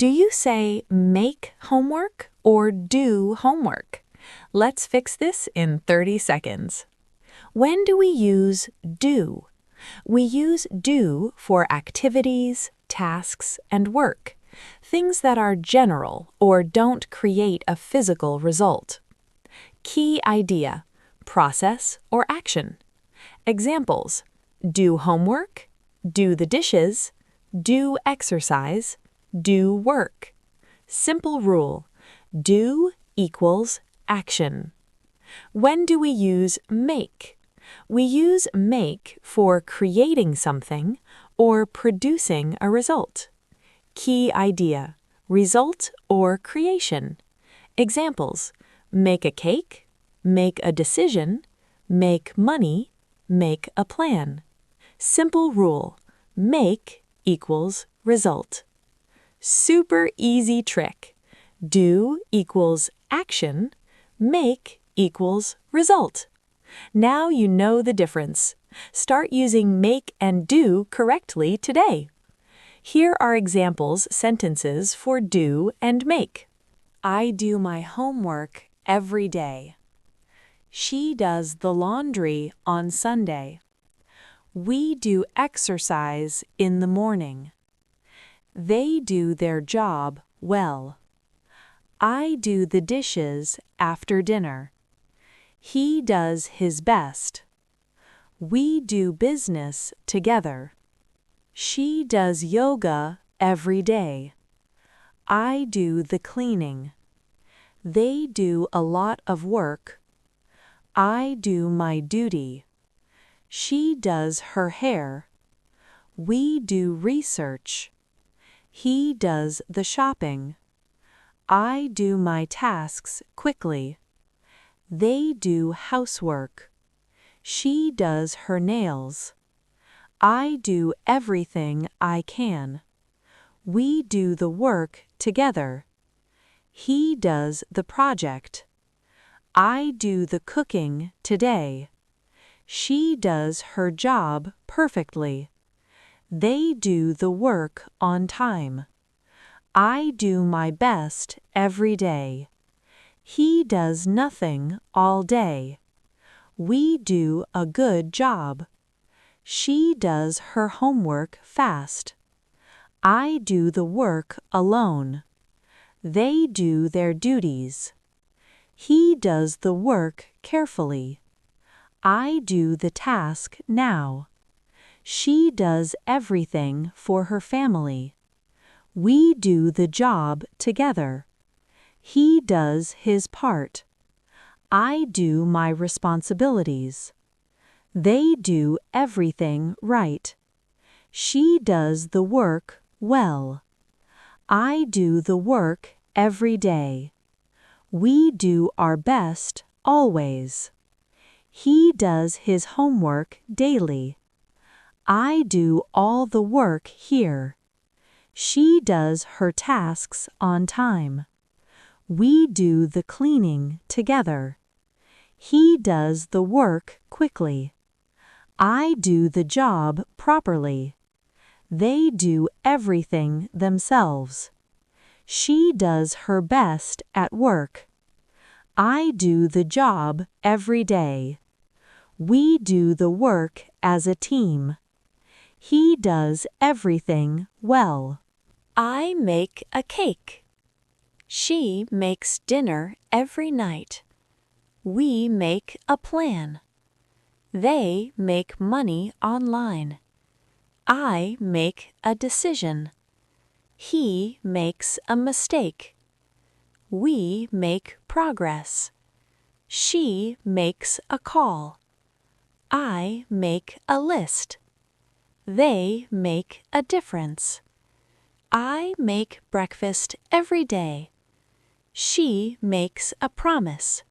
Do you say make homework or do homework? Let's fix this in 30 seconds. When do we use do? We use do for activities, tasks, and work, things that are general or don't create a physical result. Key idea, process or action. Examples: do homework, do the dishes, do exercise, do work. Simple rule: do equals action. When do we use make? We use make for creating something or producing a result. Key idea, result or creation. Examples: make a cake, make a decision, make money, make a plan. Simple rule: make equals result. Super easy trick. Do equals action, make equals result. Now you know the difference. Start using make and do correctly today. Here are examples sentences for do and make. I do my homework every day. She does the laundry on Sunday. We do exercise in the morning. They do their job well. I do the dishes after dinner. He does his best. We do business together. She does yoga every day. I do the cleaning. They do a lot of work. I do my duty. She does her hair. We do research. He does the shopping. I do my tasks quickly. They do housework. She does her nails. I do everything I can. We do the work together. He does the project. I do the cooking today. She does her job perfectly. They do the work on time. I do my best every day. He does nothing all day. We do a good job. She does her homework fast. I do the work alone. They do their duties. He does the work carefully. I do the task now. She does everything for her family. We do the job together. He does his part. I do my responsibilities. They do everything right. She does the work well. I do the work every day. We do our best always. He does his homework daily. I do all the work here. She does her tasks on time. We do the cleaning together. He does the work quickly. I do the job properly. They do everything themselves. She does her best at work. I do the job every day. We do the work as a team. He does everything well. I make a cake. She makes dinner every night. We make a plan. They make money online. I make a decision. He makes a mistake. We make progress. She makes a call. I make a list. They make a difference. I make breakfast every day. She makes a promise.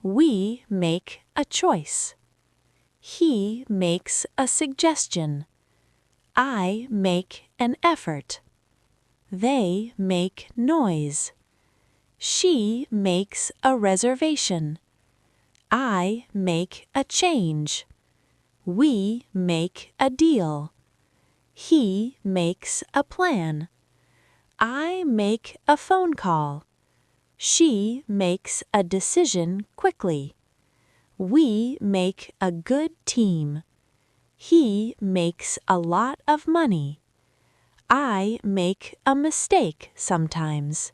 We make a choice. He makes a suggestion. I make an effort. They make noise. She makes a reservation. I make a change. We make a deal. He makes a plan. I make a phone call. She makes a decision quickly. We make a good team. He makes a lot of money. I make a mistake sometimes.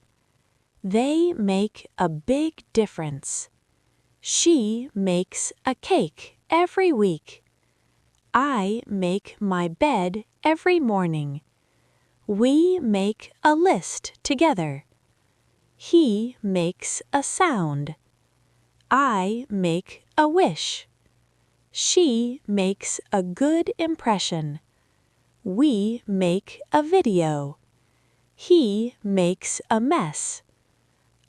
They make a big difference. She makes a cake every week. I make my bed every morning. We make a list together. He makes a sound. I make a wish. She makes a good impression. We make a video. He makes a mess.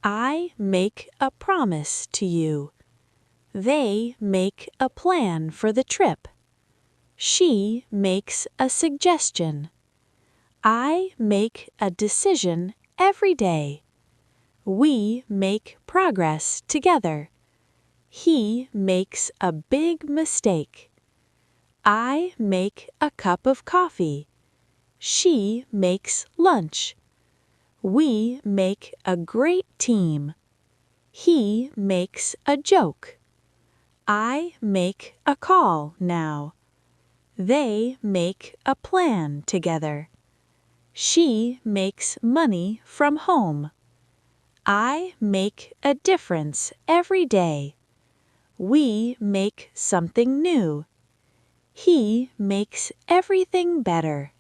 I make a promise to you. They make a plan for the trip. She makes a suggestion. I make a decision every day. We make progress together. He makes a big mistake. I make a cup of coffee. She makes lunch. We make a great team. He makes a joke. I make a call now. They make a plan together. She makes money from home. I make a difference every day. We make something new. He makes everything better.